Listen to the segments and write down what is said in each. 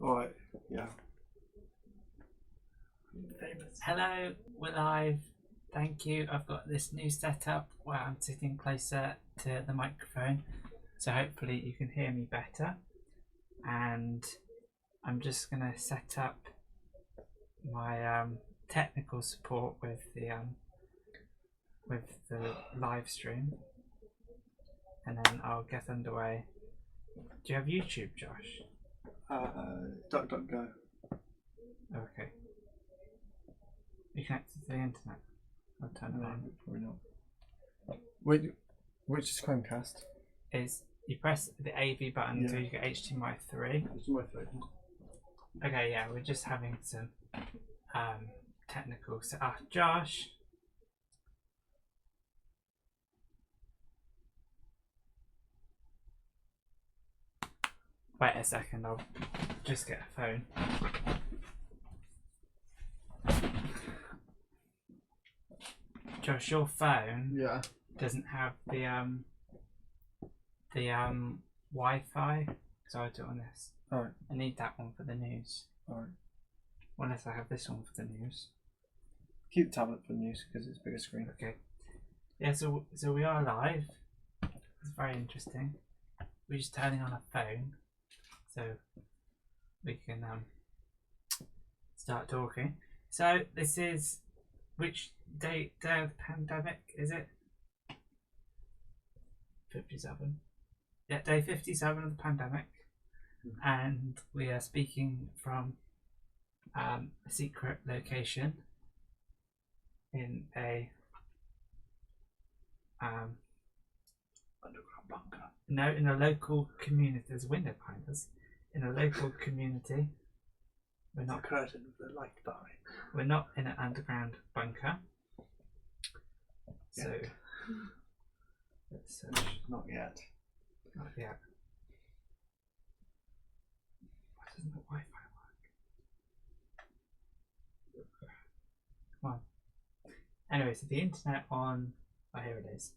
Alright, yeah. Hello, we're live. Thank you. I've got this new setup where I'm sitting closer to the microphone, so hopefully you can hear me better. And I'm just gonna set up my technical support with the live stream, and then I'll get underway. Do you have YouTube, Josh? DuckDuckGo. Okay. You connected to the internet? I'll turn it on. Probably not. Wait, which is Chromecast? Is you press the AV button until you get HDMI 3. HDMI 3. Okay, yeah, we're just having some technical. So, Josh. Wait a second, I'll just get a phone. Josh, your phone doesn't have the Wi-Fi, so I'll do it on this. Alright. I need that one for the news. Alright. Unless I have this one for the news. Keep the tablet for the news because it's bigger screen. Okay. Yeah, so we are live. It's very interesting. We're just turning on a phone, so we can start talking. So this is which day of the pandemic is it? 57. Yeah, day 57 of the pandemic, and we are speaking from a secret location in a Underground bunker. No, in a local community. There's a window behind us. In a local community. We're not the curtain with the light behind. We're not in an underground bunker. So let's search. Not yet. Not yet. Why doesn't the Wi-Fi work? Come on. Anyway, so the internet on. Oh, here it is.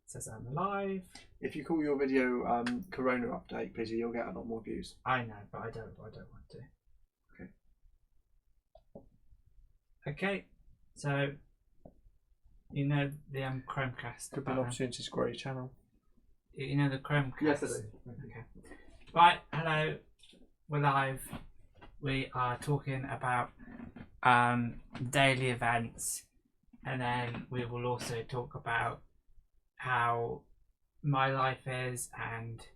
It says I'm live. If you call your video Corona update, Pizzy, you'll get a lot more views. I know, but I don't want to. Okay, so you know the Chromecast. Could be an opportunity to grow your channel. You know the Chromecast. Yes, I do. Okay. Right. Hello. We're live. We are talking about daily events, and then we will also talk about how my life is, and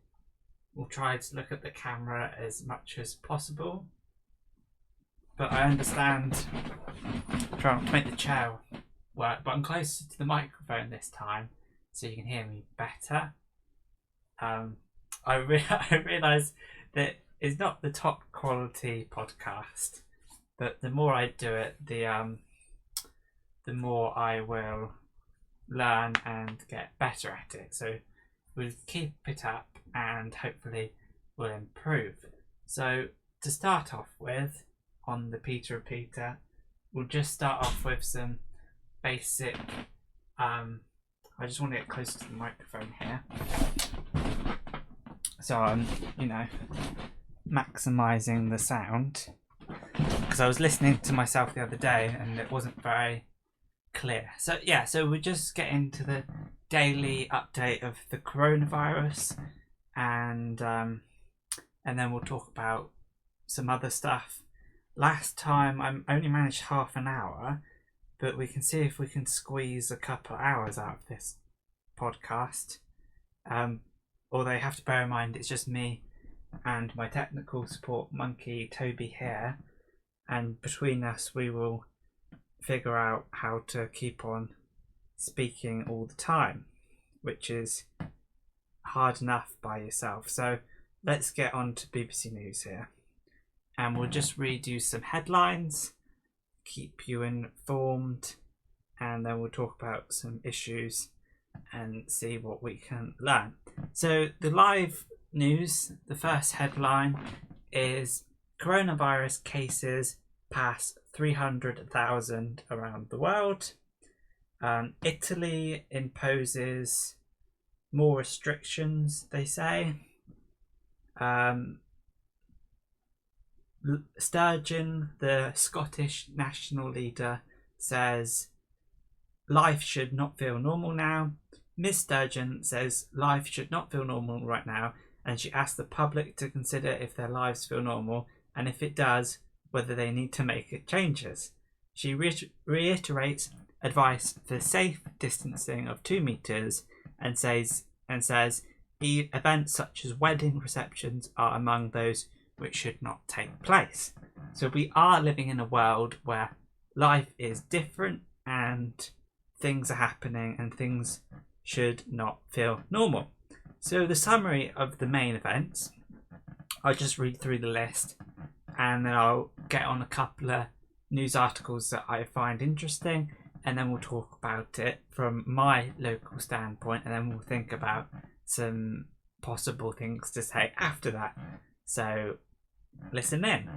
we'll try to look at the camera as much as possible. But I understand trying to make the chair work, but I'm closer to the microphone this time, so you can hear me better. I realise that it's not the top quality podcast, but the more I do it, the more I will learn and get better at it. So we'll keep it up and hopefully we'll improve. So to start off with, on the Peter Repeater, we'll just start off with some basic I just want to get closer to the microphone here, so I'm maximizing the sound, because I was listening to myself the other day and it wasn't very clear. So yeah, so we're just getting to the daily update of the coronavirus, and then we'll talk about some other stuff. Last time I only managed half an hour, but we can see if we can squeeze a couple of hours out of this podcast. Although you have to bear in mind it's just me and my technical support monkey Toby here, and between us we will figure out how to keep on speaking all the time, which is hard enough by yourself. So let's get on to BBC News here, and we'll just read you some headlines, keep you informed, and then we'll talk about some issues and see what we can learn. So the live news, the first headline is coronavirus cases pass 300,000 around the world. Italy imposes more restrictions, they say. Sturgeon, the Scottish national leader, says life should not feel normal now. Ms. Sturgeon says life should not feel normal right now, and she asks the public to consider if their lives feel normal, and if it does, whether they need to make changes. She reiterates advice for safe distancing of 2 meters and says events such as wedding receptions are among those which should not take place. So we are living in a world where life is different and things are happening and things should not feel normal. So the summary of the main events, I'll just read through the list and then I'll get on a couple of news articles that I find interesting, and then we'll talk about it from my local standpoint, and then we'll think about some possible things to say after that. So listen in.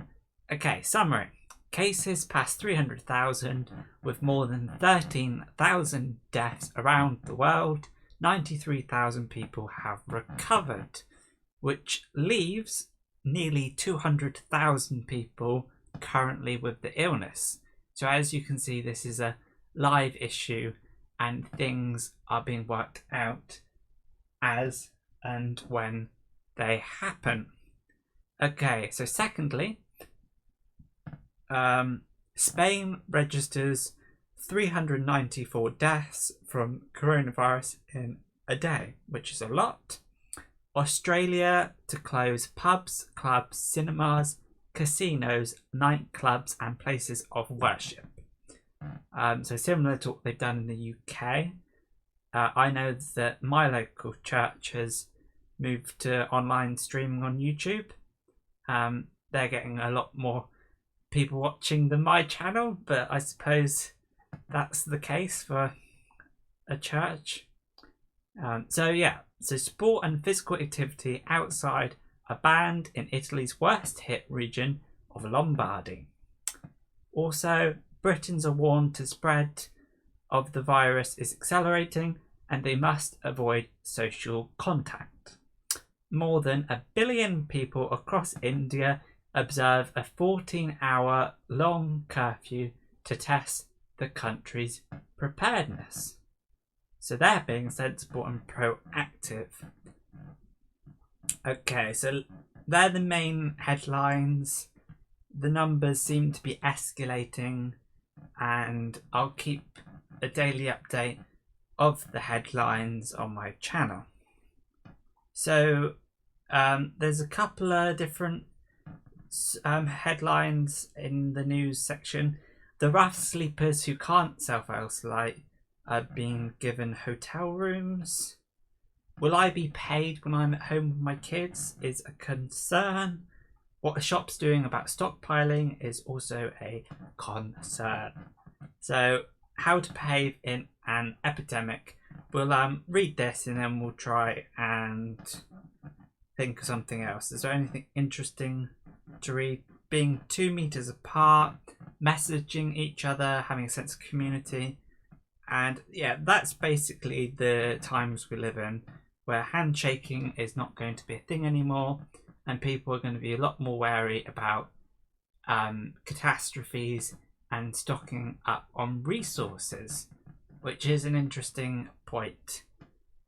Okay, summary. Cases past 300,000 with more than 13,000 deaths around the world. 93,000 people have recovered, which leaves nearly 200,000 people currently with the illness. So as you can see, this is a live issue and things are being worked out as and when they happen. Okay, so secondly, Spain registers 394 deaths from coronavirus in a day, which is a lot. Australia to close pubs, clubs, cinemas, casinos, nightclubs and places of worship. So similar to what they've done in the UK. I know that my local church has moved to online streaming on YouTube. They're getting a lot more people watching than my channel, but I suppose that's the case for a church. So sport and physical activity outside are banned in Italy's worst hit region of Lombardy. Also, Britons are warned the spread of the virus is accelerating and they must avoid social contact. More than 1 billion people across India observe a 14-hour long curfew to test the country's preparedness. So they're being sensible and proactive. Okay, so they're the main headlines. The numbers seem to be escalating, and I'll keep a daily update of the headlines on my channel. So there's a couple of different headlines in the news section. The rough sleepers who can't self-isolate are being given hotel rooms. Will I be paid when I'm at home with my kids is a concern. What the shop's doing about stockpiling is also a concern. So how to behave in an epidemic. We'll read this and then we'll try and think of something else. Is there anything interesting to read? Being 2 meters apart, messaging each other, having a sense of community. And yeah, that's basically the times we live in, where handshaking is not going to be a thing anymore, and people are going to be a lot more wary about catastrophes and stocking up on resources, which is an interesting point.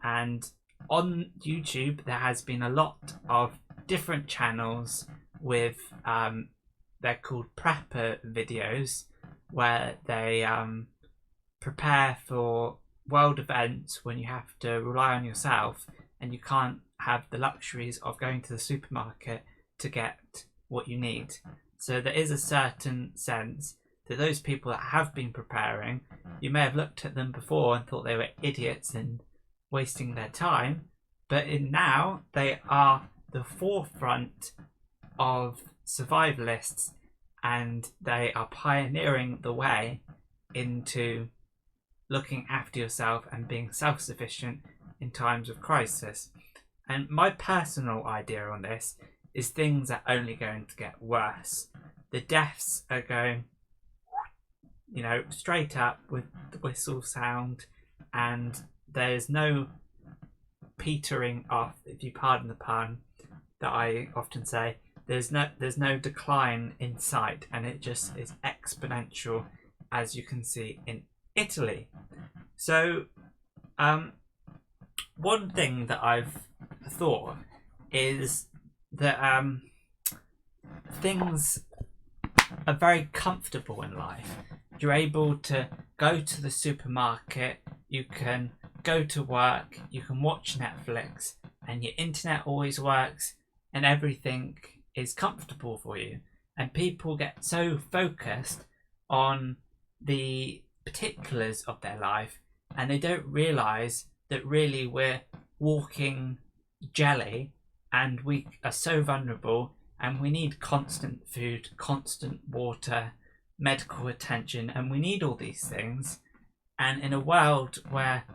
And on YouTube, there has been a lot of different channels with they're called prepper videos, where they prepare for world events when you have to rely on yourself and you can't have the luxuries of going to the supermarket to get what you need. So there is a certain sense that those people that have been preparing, you may have looked at them before and thought they were idiots and wasting their time, but now they are the forefront of survivalists and they are pioneering the way into looking after yourself and being self-sufficient in times of crisis. And my personal idea on this is things are only going to get worse. The deaths are going, straight up with the whistle sound, and there's no petering off, if you pardon the pun that I often say. there's no decline in sight, and it just is exponential, as you can see in Italy. So one thing that I've thought is that things are very comfortable in life. You're able to go to the supermarket, you can go to work, you can watch Netflix, and your internet always works, and everything is comfortable for you. And people get so focused on the particulars of their life, and they don't realise that really we're walking jelly, and we are so vulnerable, and we need constant food, constant water, medical attention, and we need all these things. And in a world where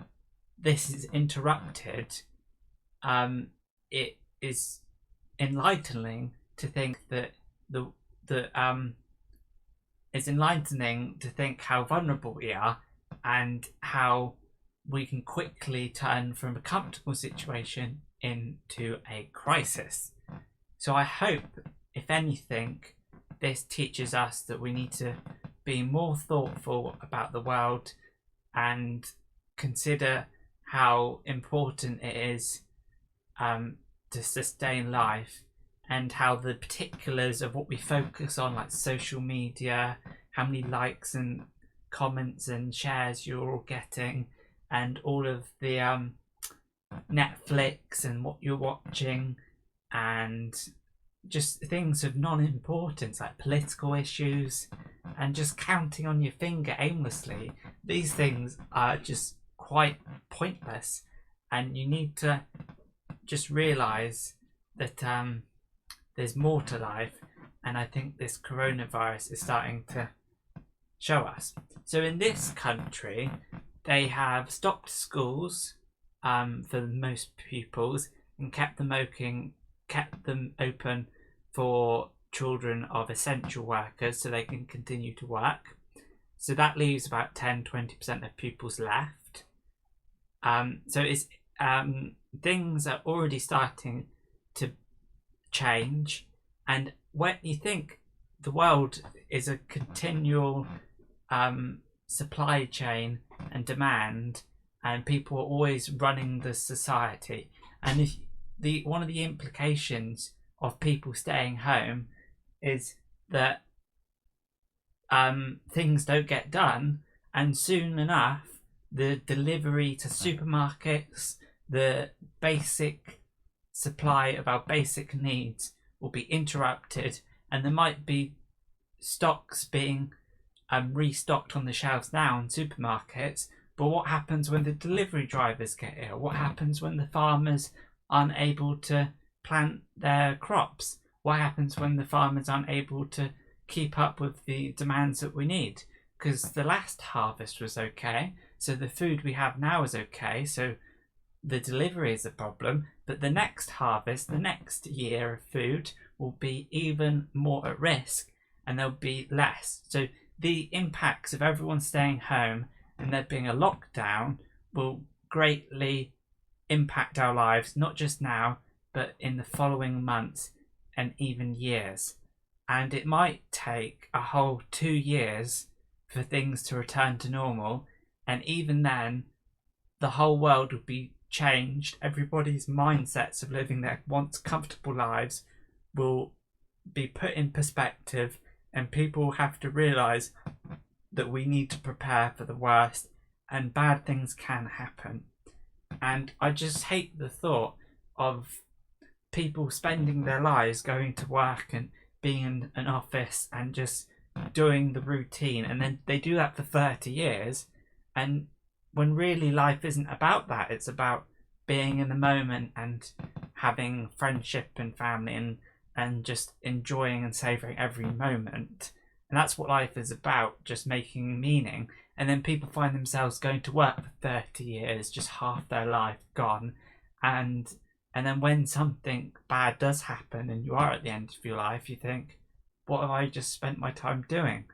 this is interrupted, it is enlightening to think that it's enlightening to think how vulnerable we are, and how we can quickly turn from a comfortable situation into a crisis. So I hope, if anything, this teaches us that we need to be more thoughtful about the world and consider how important it is to sustain life, and how the particulars of what we focus on, like social media, how many likes and comments and shares you're all getting, and all of the Netflix and what you're watching, and just things of non-importance like political issues, and just counting on your finger aimlessly. These things are just quite pointless, and you need to just realise that there's more to life, and I think this coronavirus is starting to show us. So in this country, they have stopped schools for most pupils, and kept them open for children of essential workers so they can continue to work. So that leaves about 10-20% of pupils left. So it's things are already starting to change, and when you think the world is a continual supply chain and demand, and people are always running the society, and if one of the implications of people staying home is that things don't get done, and soon enough the delivery to supermarkets, the basic supply of our basic needs will be interrupted, and there might be stocks being restocked on the shelves now in supermarkets, but what happens when the delivery drivers get ill? What happens when the farmers aren't able to plant their crops? What happens when the farmers aren't able to keep up with the demands that we need? Because the last harvest was okay, so the food we have now is okay, so the delivery is a problem, but the next harvest, the next year of food, will be even more at risk, and there'll be less. So the impacts of everyone staying home and there being a lockdown will greatly impact our lives, not just now, but in the following months and even years. And it might take a whole 2 years for things to return to normal, and even then the whole world would be changed. Everybody's mindsets of living their once comfortable lives will be put in perspective, and people have to realise that we need to prepare for the worst, and bad things can happen. And I just hate the thought of people spending their lives going to work and being in an office and just doing the routine, and then they do that for 30 years, and when really life isn't about that. It's about being in the moment and having friendship and family, and just enjoying and savouring every moment. And that's what life is about, just making meaning. And then people find themselves going to work for 30 years, just half their life gone. And then when something bad does happen and you are at the end of your life, you think, what have I just spent my time doing?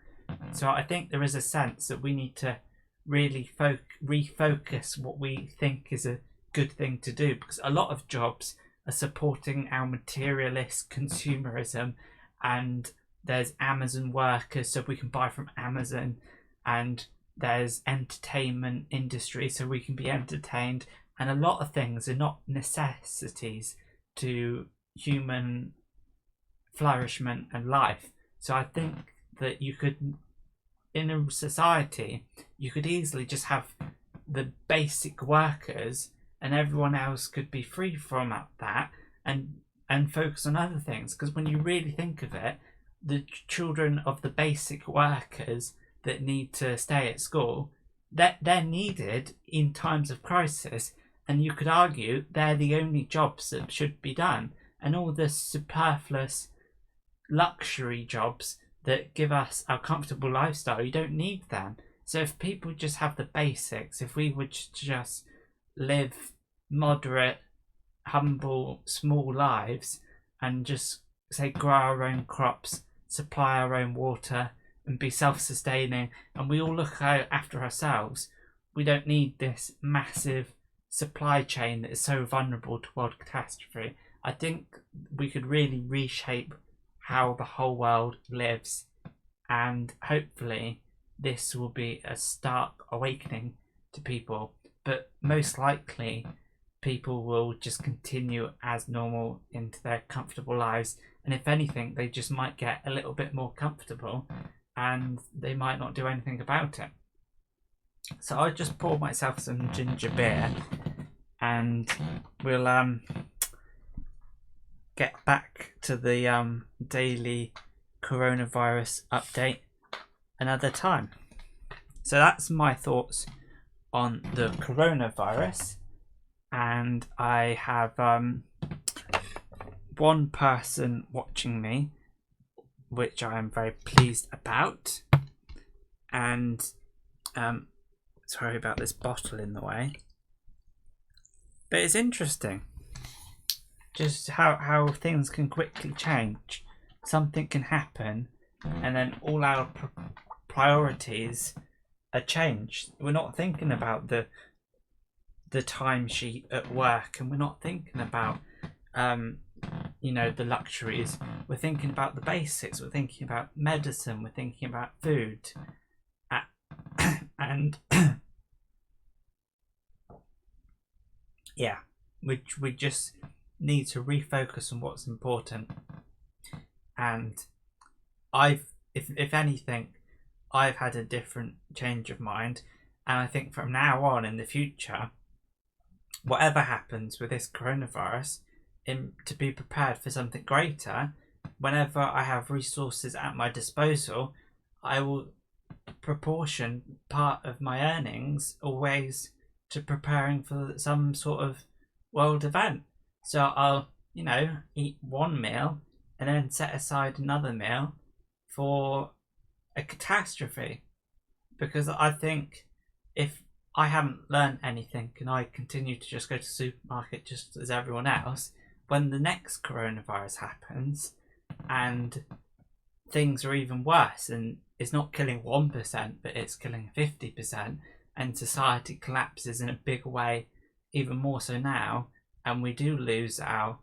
So I think there is a sense that we need to really refocus what we think is a good thing to do, because a lot of jobs are supporting our materialist consumerism, and there's Amazon workers so we can buy from Amazon, and there's entertainment industry so we can be entertained, and a lot of things are not necessities to human flourishment and life. So I think that you could, in a society, you could easily just have the basic workers and everyone else could be free from that and focus on other things. Because when you really think of it, the children of the basic workers that need to stay at school, they're needed in times of crisis, and you could argue they're the only jobs that should be done, and all the superfluous luxury jobs that give us our comfortable lifestyle, you don't need them. So if people just have the basics, if we would just live moderate, humble, small lives and just say grow our own crops, supply our own water and be self-sustaining, and we all look out after ourselves, we don't need this massive supply chain that is so vulnerable to world catastrophe. I think we could really reshape how the whole world lives, and hopefully this will be a stark awakening to people, but most likely people will just continue as normal into their comfortable lives, and if anything they just might get a little bit more comfortable and they might not do anything about it. So I just pour myself some ginger beer and we'll get back to the daily coronavirus update another time. So that's my thoughts on the coronavirus, and I have one person watching me, which I am very pleased about, and sorry about this bottle in the way, but it's interesting just how things can quickly change. Something can happen and then all our priorities are changed. We're not thinking about the timesheet at work, and we're not thinking about the luxuries. We're thinking about the basics. We're thinking about medicine. We're thinking about food, and yeah, we just need to refocus on what's important. And if anything, I've had a different change of mind, and I think from now on in the future, whatever happens with this coronavirus, to be prepared for something greater. Whenever I have resources at my disposal, I will proportion part of my earnings always to preparing for some sort of world event. So I'll eat one meal and then set aside another meal for a catastrophe, because I think if I haven't learned anything and I continue to just go to the supermarket just as everyone else, when the next coronavirus happens and things are even worse and it's not killing 1% but it's killing 50%, and society collapses in a big way, even more so now, and we do lose our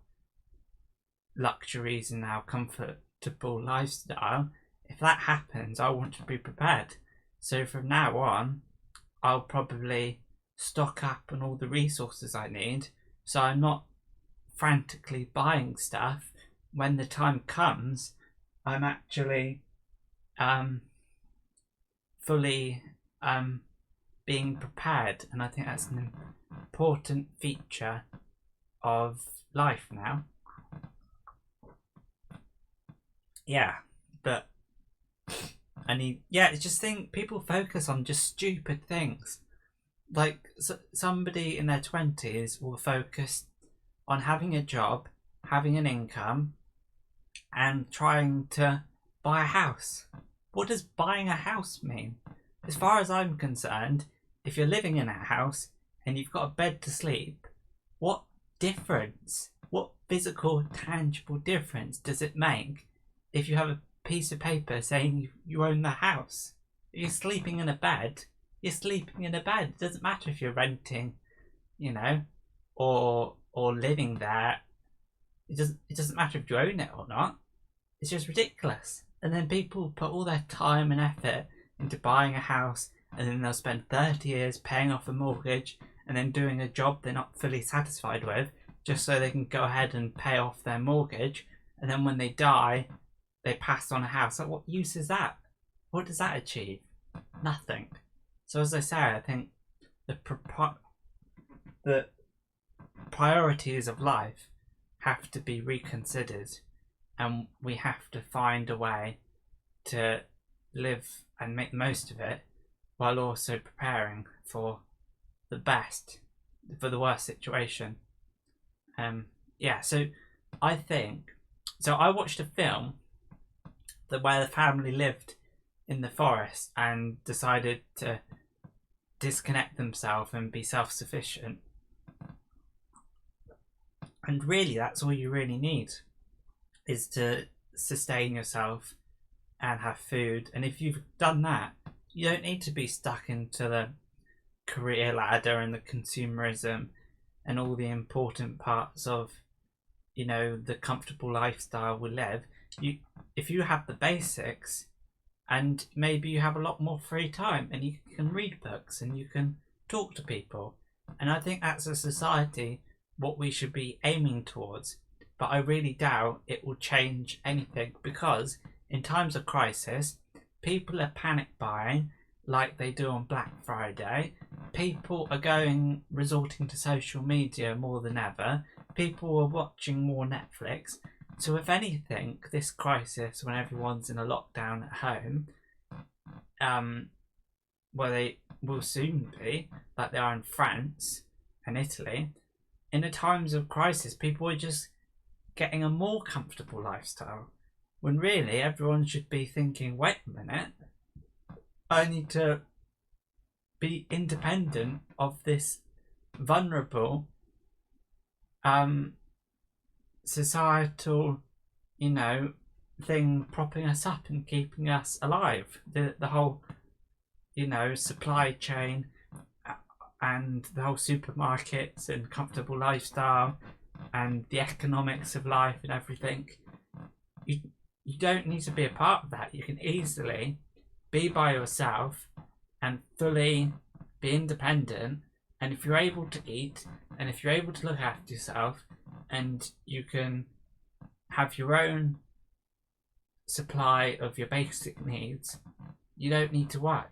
luxuries and our comfortable lifestyle, if that happens, I want to be prepared. So from now on, I'll probably stock up on all the resources I need, so I'm not frantically buying stuff. When the time comes, I'm actually fully being prepared, and I think that's an important feature of life now. Yeah, but it's just people focus on just stupid things. Like somebody in their 20s will focus on having a job, having an income, and trying to buy a house. What does buying a house mean? As far as I'm concerned, if you're living in a house and you've got a bed to sleep, what difference, what physical, tangible difference does it make if you have a piece of paper saying you own the house? If you're sleeping in a bed, you're sleeping in a bed. It doesn't matter if you're renting, or living there It doesn't matter if you own it or not. It's just ridiculous. And then people put all their time and effort into buying a house, and then they'll spend 30 years paying off a mortgage and then doing a job they're not fully satisfied with, just so they can go ahead and pay off their mortgage. And then when they die, they pass on a house. Like, what use is that? What does that achieve? Nothing. So as I say, I think the priorities of life have to be reconsidered, and we have to find a way to live and make the most of it while also preparing for the best, for the worst situation. So I think, so I watched a film where the family lived in the forest and decided to disconnect themselves and be self-sufficient. And really, that's all you really need, is to sustain yourself and have food. And if you've done that, you don't need to be stuck into the career ladder and the consumerism and all the important parts of, the comfortable lifestyle we live. If you have the basics, and maybe you have a lot more free time, and you can read books and you can talk to people. And I think that's a society what we should be aiming towards. But I really doubt it will change anything, because in times of crisis, people are panic buying like they do on Black Friday. People are resorting to social media more than ever. People are watching more Netflix. So if anything, this crisis, when everyone's in a lockdown at home, where they will soon be, like they are in France and Italy, in the times of crisis, people are just getting a more comfortable lifestyle, when really everyone should be thinking, wait a minute, I need to be independent of this vulnerable societal thing propping us up and keeping us alive. The whole supply chain and the whole supermarkets and comfortable lifestyle and the economics of life and everything. You don't need to be a part of that. You can easily be by yourself and fully be independent. And if you're able to eat, and if you're able to look after yourself, and you can have your own supply of your basic needs, you don't need to work.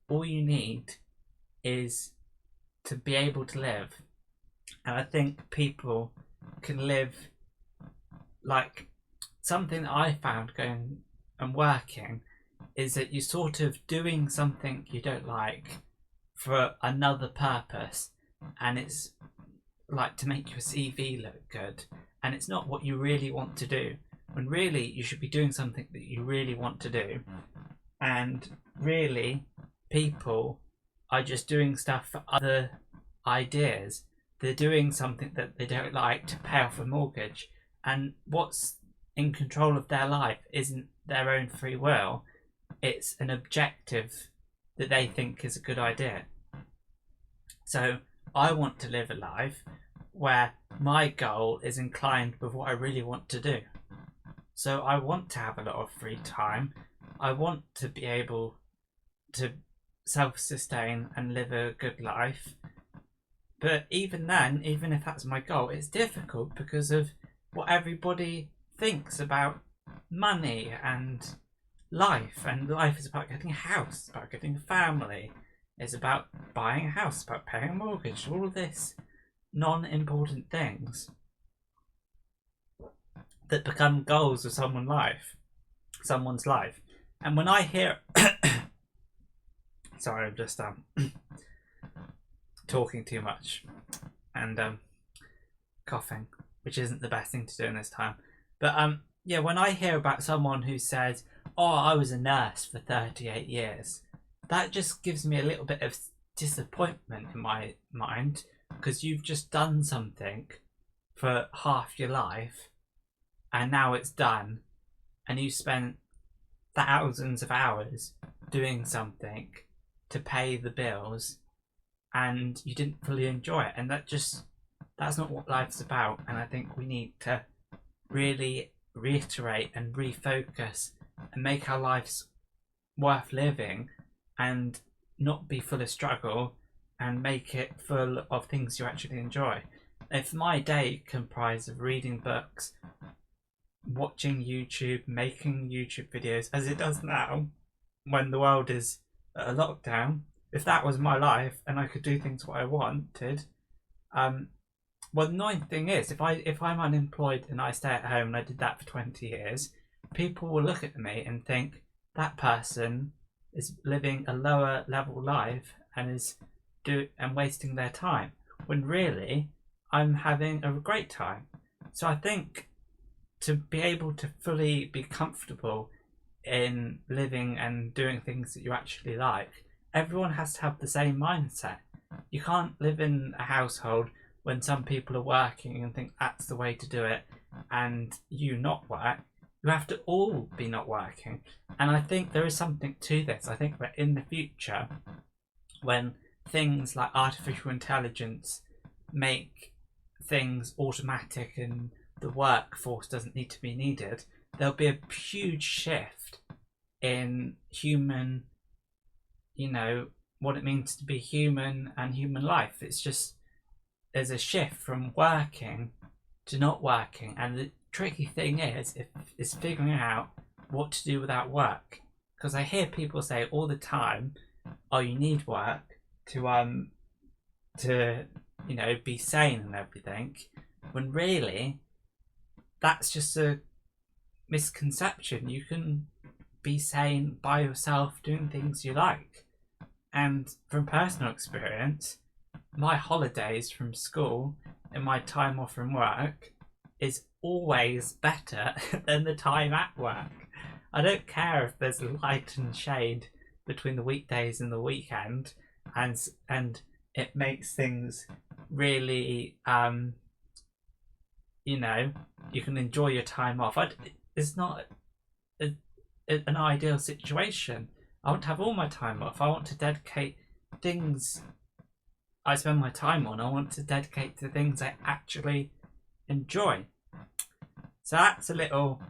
All you need is to be able to live. And I think people can live, like, something that I found going and working is that you're sort of doing something you don't like for another purpose, and it's like to make your CV look good, and it's not what you really want to do, when really you should be doing something that you really want to do. And really, people are just doing stuff for other ideas. They're doing something that they don't like to pay off a mortgage, and what's in control of their life isn't their own free will, it's an objective that they think is a good idea. So I want to live a life where my goal is inclined with what I really want to do. So I want to have a lot of free time. I want to be able to self-sustain and live a good life. But even then, even if that's my goal, it's difficult because of what everybody thinks about money and life. And life is about getting a house, about getting a family. It's about buying a house, about paying a mortgage, all of this non-important things that become goals of someone's life. And when I hear sorry, I'm just talking too much and coughing, which isn't the best thing to do in this time. But when I hear about someone who says, oh, I was a nurse for 38 years, that just gives me a little bit of disappointment in my mind, because you've just done something for half your life and now it's done, and you spent thousands of hours doing something to pay the bills and you didn't fully enjoy it. And that's not what life's about. And I think we need to really reiterate and refocus and make our lives worth living and not be full of struggle and make it full of things you actually enjoy. If my day comprised of reading books, watching YouTube, making YouTube videos, as it does now, when the world is at a lockdown, if that was my life and I could do things what I wanted, well, the annoying thing is, if I'm unemployed and I stay at home and I did that for 20 years, people will look at me and think that person is living a lower level life and is wasting their time, when really I'm having a great time. So I think to be able to fully be comfortable in living and doing things that you actually like, everyone has to have the same mindset. You can't live in a household when some people are working and think that's the way to do it and you not work. You have to all be not working. And I think there is something to this. I think that in the future, when things like artificial intelligence make things automatic and the workforce doesn't need to be needed, there'll be a huge shift in human, what it means to be human and human life. It's just, there's a shift from working to not working. And the tricky thing is figuring out what to do without work. Because I hear people say all the time, oh, you need work to be sane and everything, when really that's just a misconception. You can be sane by yourself doing things you like. And from personal experience, my holidays from school and my time off from work is always better than the time at work. I don't care if there's light and shade between the weekdays and the weekend, and it makes things really, you can enjoy your time off. It's not an ideal situation. I want to have all my time off. I want to dedicate things I spend my time on. I want to dedicate to things I actually enjoy. So that's a little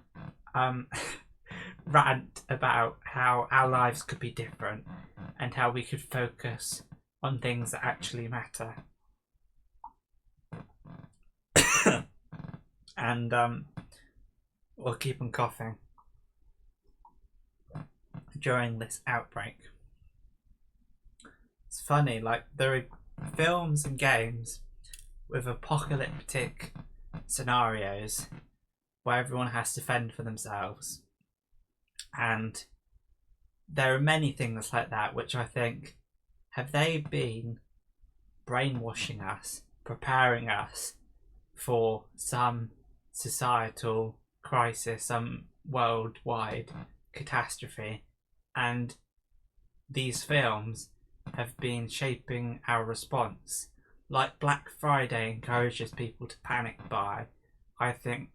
rant about how our lives could be different and how we could focus on things that actually matter. And we'll keep on coughing during this outbreak. It's funny, like there are films and games with apocalyptic scenarios where everyone has to fend for themselves, and there are many things like that which I think, have they been brainwashing us, preparing us for some societal crisis, some worldwide catastrophe? And these films have been shaping our response. Like Black Friday encourages people to panic buy, I think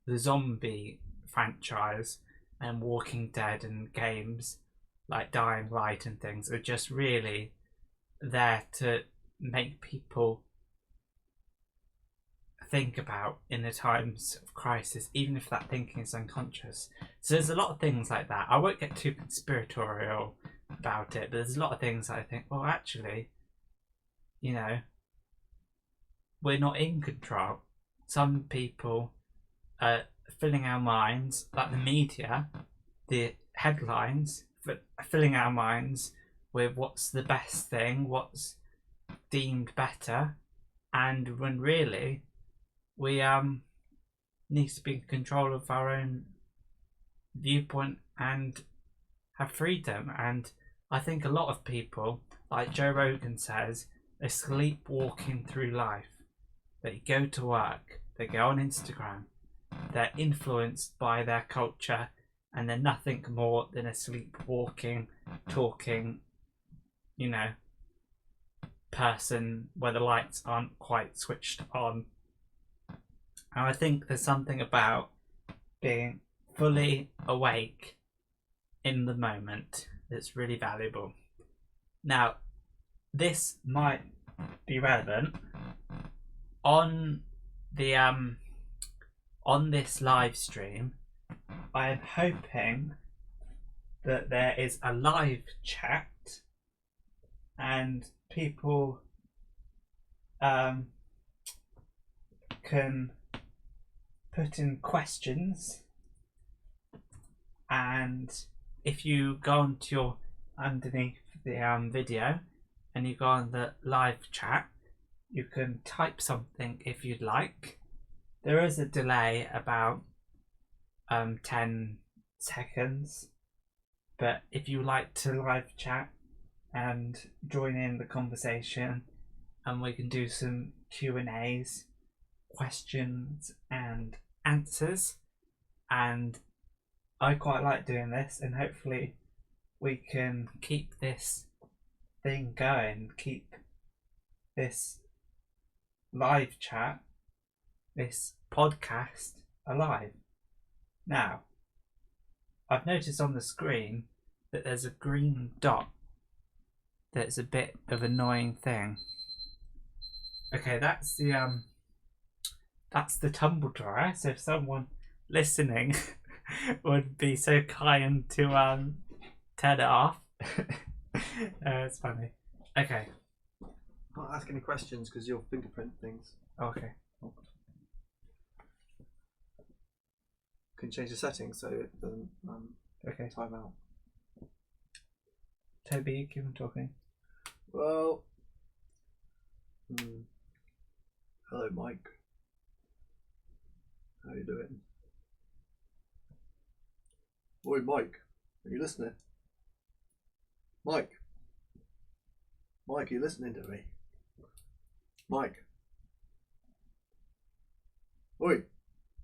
the zombie franchise and Walking Dead and games like Dying Light and things are just really there to make people think about in the times of crisis, even if that thinking is unconscious. So there's a lot of things like that. I won't get too conspiratorial about it, but there's a lot of things that I think, well, actually, we're not in control. Some people are filling our minds, like the media, the headlines, filling our minds with what's the best thing, what's deemed better, and when really we need to be in control of our own viewpoint and have freedom. And I think a lot of people, like Joe Rogan says, are sleepwalking through life. They go to work, they go on Instagram, they're influenced by their culture, and they're nothing more than a sleepwalking, talking, person where the lights aren't quite switched on. And I think there's something about being fully awake in the moment that's really valuable. Now, this might be relevant on the on this live stream, I am hoping that there is a live chat and people can put in questions, and if you go onto your underneath the video and you go on the live chat, you can type something if you'd like. There is a delay about 10 seconds, but if you like to live chat and join in the conversation, and we can do some Q&As, questions and answers, and I quite like doing this, and hopefully we can keep this thing going, keep this live chat, this podcast alive. Now, I've noticed on the screen that there's a green dot that's a bit of an annoying thing. Okay, that's the tumble dryer. So if someone listening would be so kind to turn it off. It's funny. Okay. Can't ask any questions because you'll fingerprint things. Okay. Can change the settings so it doesn't Okay. time out. Toby, keep on talking. Well, hello, Mike. How you doing? Oi, Mike, are you listening? Mike, are you listening to me? Mike. Oi,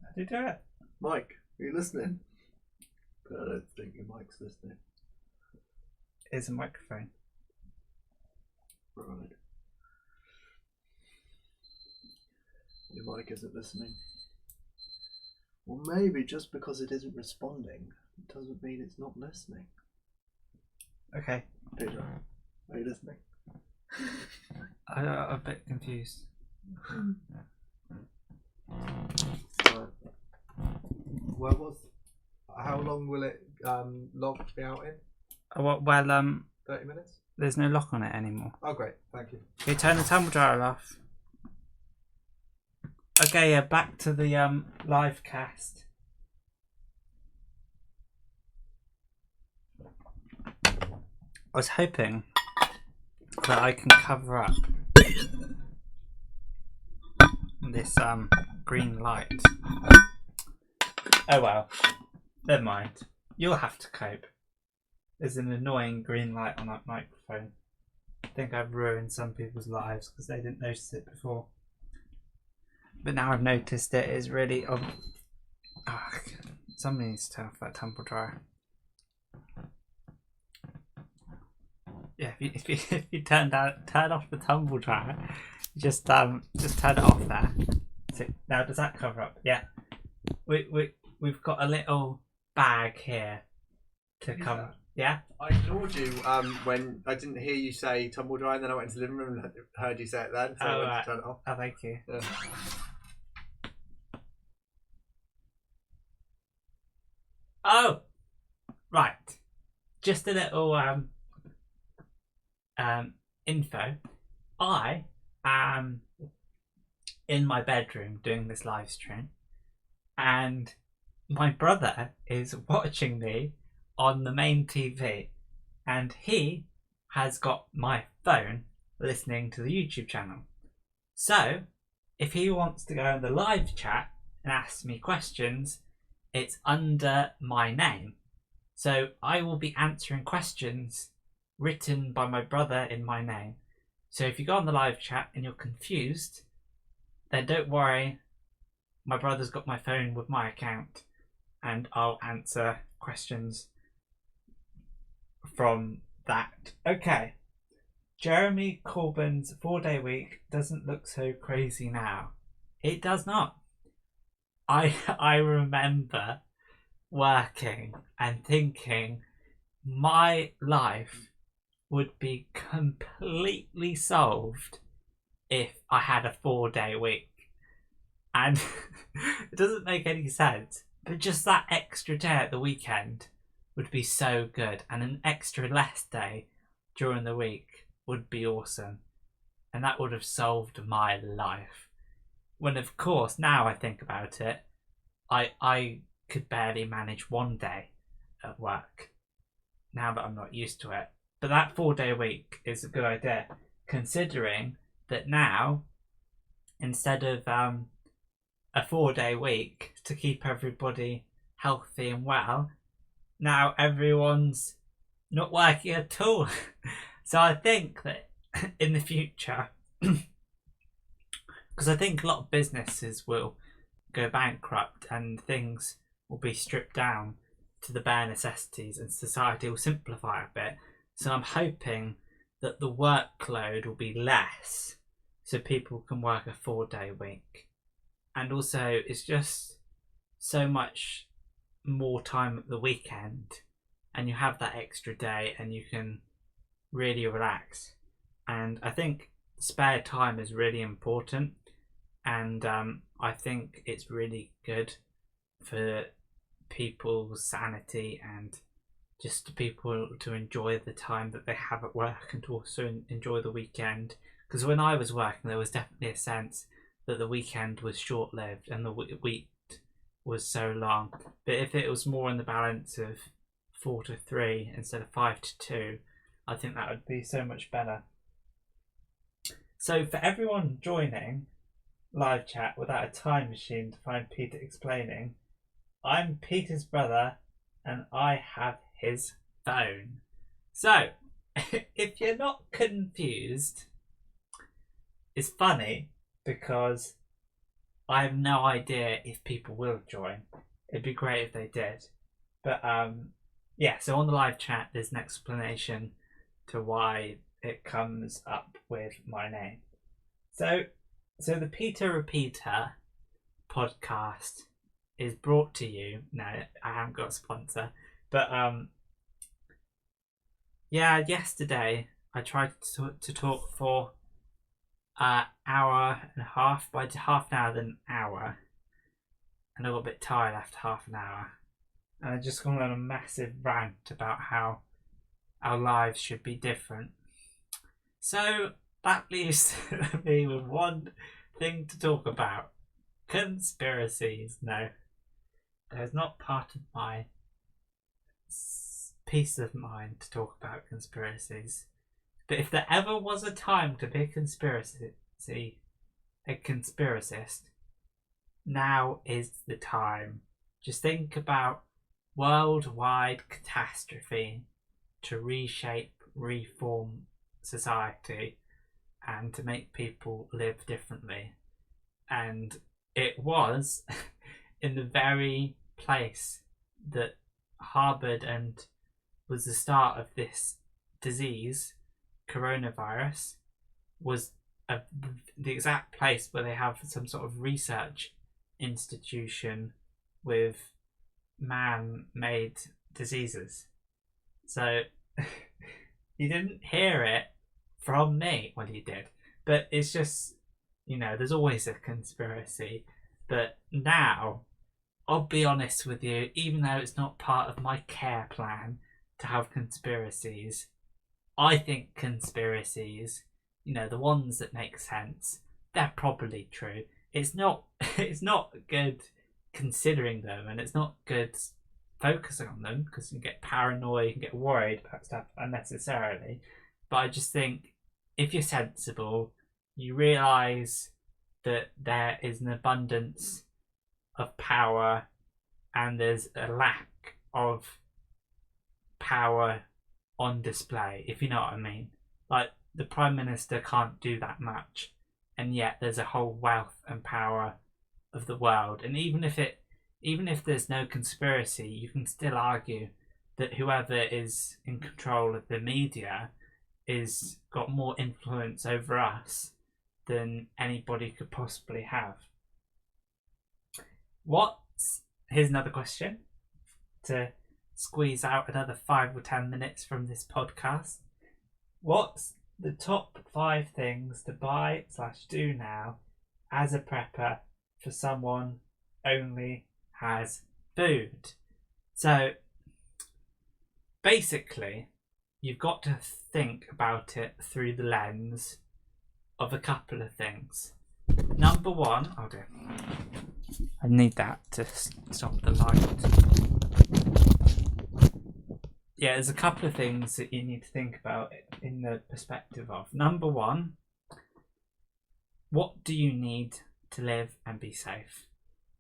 How do you do it? Mike, are you listening? But I don't think your mic's listening. It's a microphone. Right. Your mic isn't listening. Well, maybe just because it isn't responding doesn't mean it's not listening. Okay. Pedro, are you listening? I'm a bit confused. How long will it log be out in? Well, 30 minutes? there's no lock on it anymore. Oh, great. Thank you. Okay, turn the tumble dryer off. Okay, yeah, back to the live cast. I was hoping that I can cover up this green light. Oh well, never mind. You'll have to cope. There's an annoying green light on that microphone. I think I've ruined some people's lives because they didn't notice it before. But now I've noticed it is really somebody needs to turn off that tumble dryer. Yeah, if you turn off the tumble dryer, just turn it off there. So now does that cover up? Yeah. We've got a little bag here to cover. Yeah. I ignored you when I didn't hear you say tumble dryer, and then I went into the living room and heard you say it then, so I went to turn it off. Oh, thank you. Yeah. Oh, right. Just a little info. I am in my bedroom doing this live stream, and my brother is watching me on the main TV, and he has got my phone listening to the YouTube channel. So if he wants to go in the live chat and ask me questions, it's under my name. So I will be answering questions written by my brother in my name. So if you go on the live chat and you're confused, then don't worry. My brother's got my phone with my account, and I'll answer questions from that. Okay. Jeremy Corbyn's 4-day week doesn't look so crazy now. It does not. I remember working and thinking my life would be completely solved if I had a 4-day week. And it doesn't make any sense. But just that extra day at the weekend would be so good, and an extra less day during the week would be awesome. And that would have solved my life. When, of course, now I think about it, I could barely manage one day at work now that I'm not used to it. But that 4-day week is a good idea, considering that now, instead of a 4-day week to keep everybody healthy and well, now everyone's not working at all. So I think that in the future, because I think a lot of businesses will go bankrupt and things will be stripped down to the bare necessities and society will simplify a bit. So I'm hoping that the workload will be less so people can work a 4-day week. And also it's just so much more time at the weekend, and you have that extra day and you can really relax. And I think spare time is really important, and I think it's really good for people's sanity and just people to enjoy the time that they have at work and to also enjoy the weekend. Because when I was working, there was definitely a sense that the weekend was short-lived and the week was so long. But if it was more in the balance of 4 to 3 instead of 5 to 2, I think that would be so much better. So for everyone joining live chat without a time machine to find Peter explaining, I'm Peter's brother and I have his phone. So if you're not confused, it's funny because I have no idea if people will join. It'd be great if they did. But yeah, so on the live chat there's an explanation to why it comes up with my name. So the Peter Repeater podcast is brought to you. No, I haven't got a sponsor. But yeah, yesterday I tried to talk for an hour and a half, by half an hour then an hour, and I got a bit tired after half an hour, and I just gone on a massive rant about how our lives should be different. So that leaves me with one thing to talk about: conspiracies. No, there's not part of my peace of mind to talk about conspiracies. But if there ever was a time to be a conspiracist, now is the time. Just think about worldwide catastrophe to reshape, reform society and to make people live differently. And it was in the very place that harbored and was the start of this disease, coronavirus, was the exact place where they have some sort of research institution with man-made diseases. So you didn't hear it from me. Well, you did, but it's just, there's always a conspiracy. But now, I'll be honest with you, even though it's not part of my care plan to have conspiracies, I think conspiracies, the ones that make sense, they're probably true. It's not good considering them, and it's not good focusing on them because you can get paranoid, you can get worried about stuff unnecessarily. But I just think if you're sensible, you realise that there is an abundance of power and there's a lack of power on display, if you know what I mean. Like, the Prime Minister can't do that much, and yet there's a whole wealth and power of the world. And even if there's no conspiracy, you can still argue that whoever is in control of the media is got more influence over us than anybody could possibly have. Here's another question to squeeze out another 5 or 10 minutes from this podcast. What's the top 5 things to buy/do now as a prepper for someone only has food. So basically, you've got to think about it through the lens of a couple of things. Number one, oh dear, I need that to stop the light. Yeah, there's a couple of things that you need to think about in the perspective of. Number one, what do you need to live and be safe?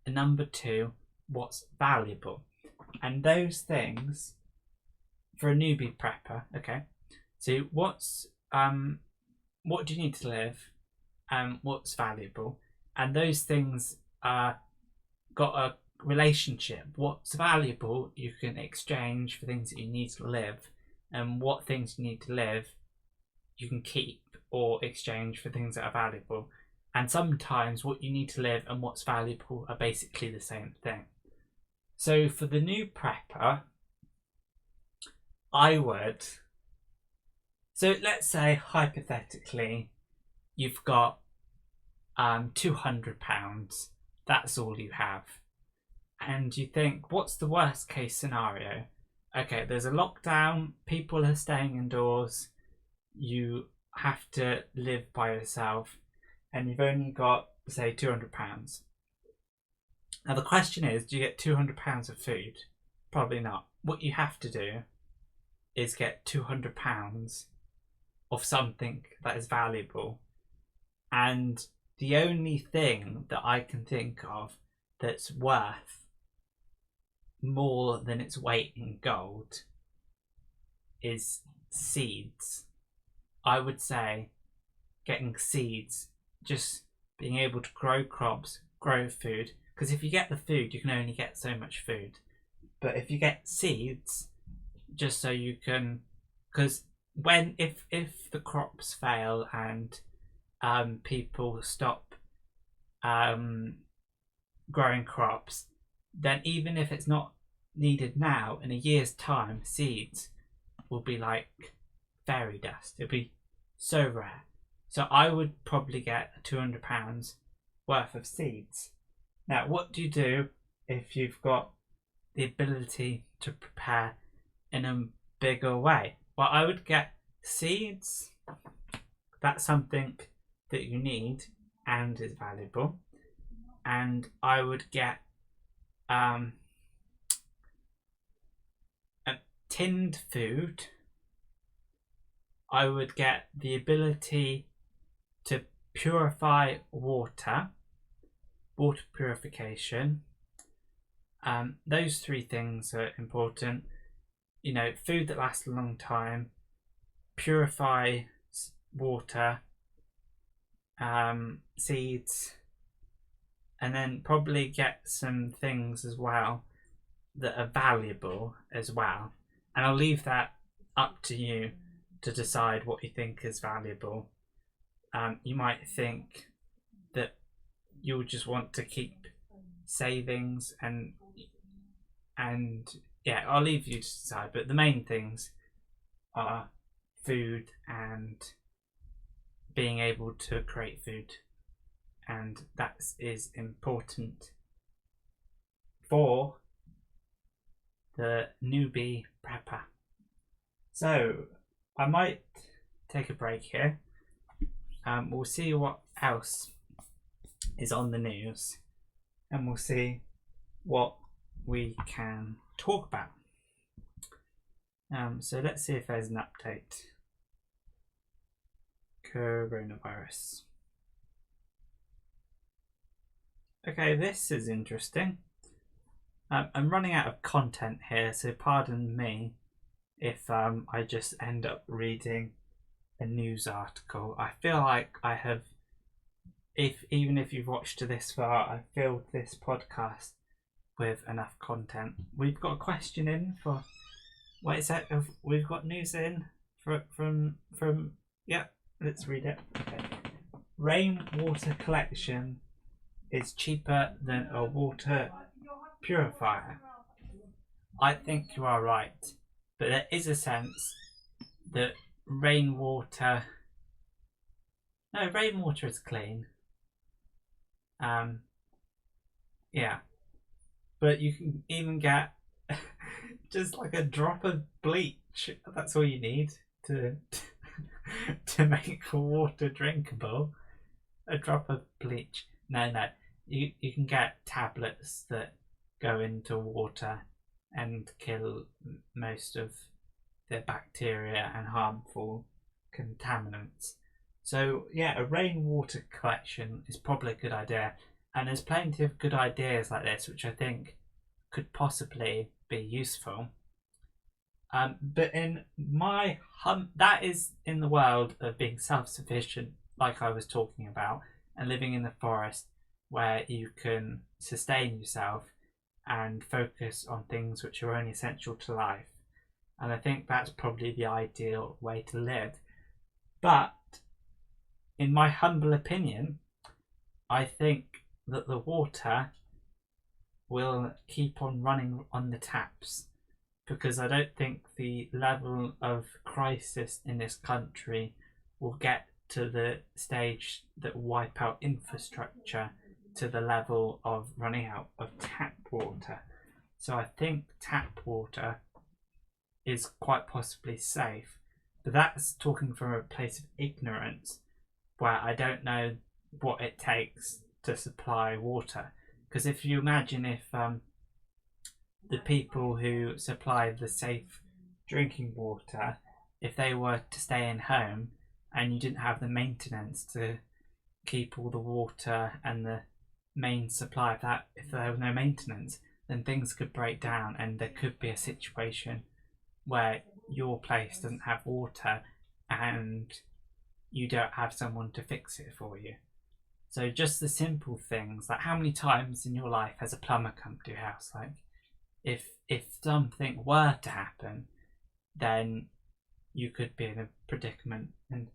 And number two, what's valuable? And those things, for a newbie prepper, okay, so what do you need to live, and what's valuable? And those things got a relationship. What's valuable you can exchange for things that you need to live, and what things you need to live you can keep or exchange for things that are valuable. And sometimes what you need to live and what's valuable are basically the same thing. So for the new prepper, so let's say hypothetically you've got £200, that's all you have. And you think, what's the worst case scenario? Okay, there's a lockdown, people are staying indoors, you have to live by yourself, and you've only got, say, £200. Now the question is, do you get £200 of food? Probably not. What you have to do is get £200 of something that is valuable. And the only thing that I can think of that's worth more than its weight in gold is seeds. I would say getting seeds, just being able to grow crops, grow food, because if you get the food you can only get so much food. But if you get seeds, just so you can, because if the crops fail and people stop growing crops, then even if it's not needed now, in a year's time seeds will be like fairy dust. It'll be so rare. So I would probably get £200 worth of seeds. Now what do you do if you've got the ability to prepare in a bigger way? Well, I would get seeds. That's something that you need and is valuable. And I would get a tinned food. I would get the ability to purify water purification. Those three things are important. You know, food that lasts a long time, purify water, seeds, and then probably get some things as well that are valuable as well. And I'll leave that up to you to decide what you think is valuable. You might think that you'll just want to keep savings and yeah, I'll leave you to decide. But the main things are food and being able to create food, and that is important for the newbie prepper. So I might take a break here. We'll see what else is on the news, and we'll see what we can talk about. So let's see if there's an update. Coronavirus. Okay, this is interesting. I'm running out of content here, so pardon me if I just end up reading a news article. I feel like I have, even if you've watched to this far, I've filled this podcast with enough content. We've got a question in for, what is that? We've got news in from yeah, let's read it. Okay. Rainwater collection is cheaper than a water purifier. I think you are right, but there is a sense that rainwater is clean. Yeah, but you can even get just like a drop of bleach. That's all you need to to make water drinkable. A drop of bleach. No, no. You can get tablets that go into water and kill most of the bacteria and harmful contaminants. So yeah, a rainwater collection is probably a good idea, and there's plenty of good ideas like this which I think could possibly be useful. But in my that is in the world of being self-sufficient, like I was talking about, and living in the forest where you can sustain yourself and focus on things which are only essential to life. And I think that's probably the ideal way to live. But in my humble opinion, I think that the water will keep on running on the taps, because I don't think the level of crisis in this country will get to the stage that will wipe out infrastructure to the level of running out of tap water. So I think tap water is quite possibly safe, but that's talking from a place of ignorance where I don't know what it takes to supply water. Because if you imagine if the people who supply the safe drinking water, if they were to stay in home and you didn't have the maintenance to keep all the water and the main supply of that, if there was no maintenance, then things could break down and there could be a situation where your place doesn't have water and you don't have someone to fix it for you. So just the simple things, like how many times in your life has a plumber come to your house? Like if something were to happen, then you could be in a predicament and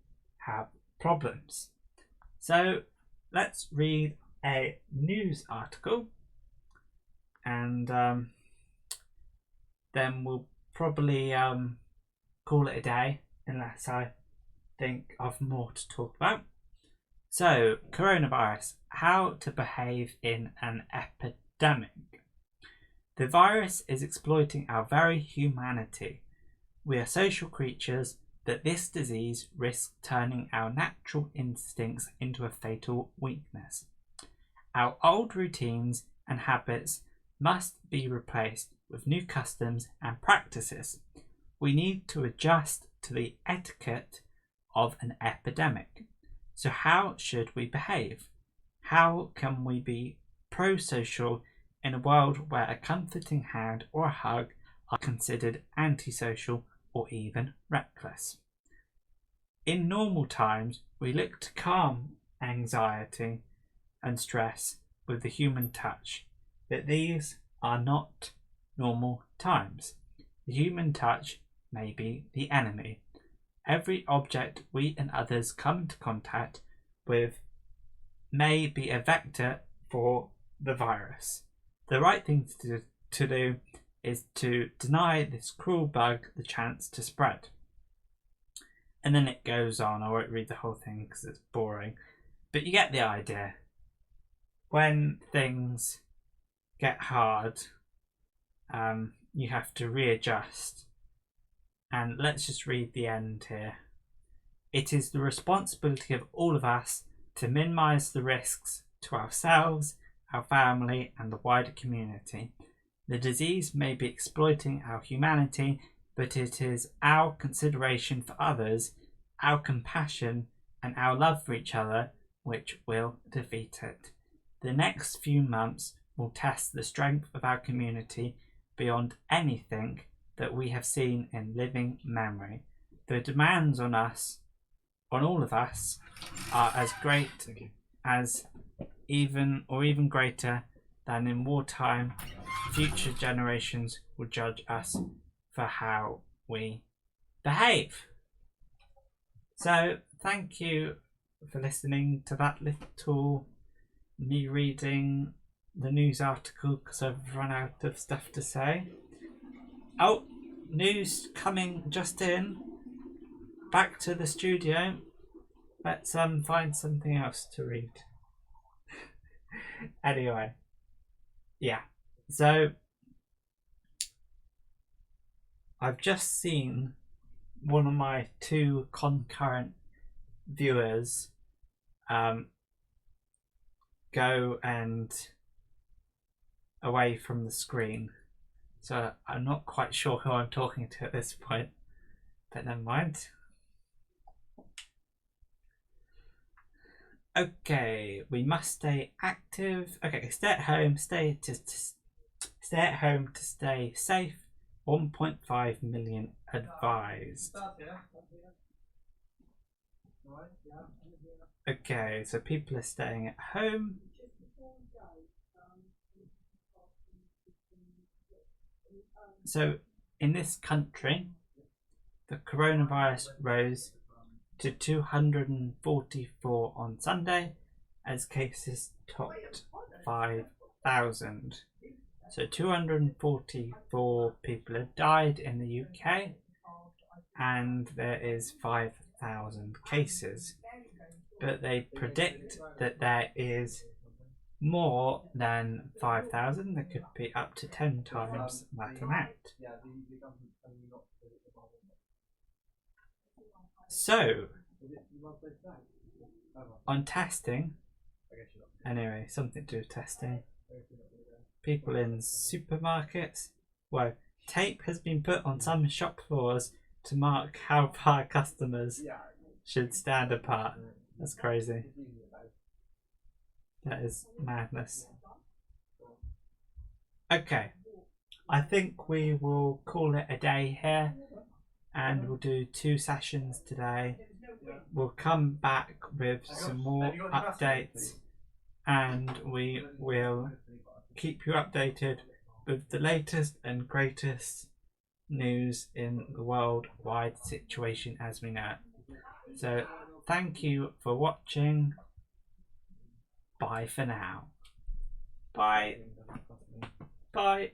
have problems. So let's read a news article, and then we'll probably call it a day unless I think of more to talk about. So, coronavirus, how to behave in an epidemic. The virus is exploiting our very humanity. We are social creatures, but this disease risks turning our natural instincts into a fatal weakness. Our old routines and habits must be replaced with new customs and practices. We need to adjust to the etiquette of an epidemic. So how should we behave? How can we be pro-social in a world where a comforting hand or a hug are considered antisocial or even reckless? In normal times, we look to calm anxiety and stress with the human touch, but these are not normal times. The human touch may be the enemy. Every object we and others come into contact with may be a vector for the virus. The right thing to do is to deny this cruel bug the chance to spread. And then it goes on. I won't read the whole thing because it's boring, but you get the idea. When things get hard, you have to readjust. And let's just read the end here. It is the responsibility of all of us to minimise the risks to ourselves, our family, and the wider community. The disease may be exploiting our humanity, but it is our consideration for others, our compassion, and our love for each other which will defeat it. The next few months will test the strength of our community beyond anything that we have seen in living memory. The demands on us, on all of us, are as great as even greater than in wartime. Future generations will judge us for how we behave. So thank you for listening to that little me reading the news article because I've run out of stuff to say. Oh, news coming just in. Back to the studio. Let's find something else to read. Anyway, yeah. So I've just seen one of my two concurrent viewers go and away from the screen. So I'm not quite sure who I'm talking to at this point, but never mind. Okay, we must stay active. Okay, stay at home, stay at home to stay safe. 1.5 million advised. Okay, so people are staying at home. So in this country, the coronavirus rose to 244 on Sunday as cases topped 5,000. So 244 people have died in the UK and there is 5,000 cases. But they predict that there is more than 5,000. There could be up to 10 times that amount. So, on testing, anyway, something to do with testing, people in supermarkets, well, tape has been put on some shop floors to mark how far customers should stand apart. That's crazy. That is madness. Okay, I think we will call it a day here and we'll do 2 sessions today. We'll come back with some more updates and we will keep you updated with the latest and greatest news in the worldwide situation as we know it. So thank you for watching. Bye for now. Bye. Bye.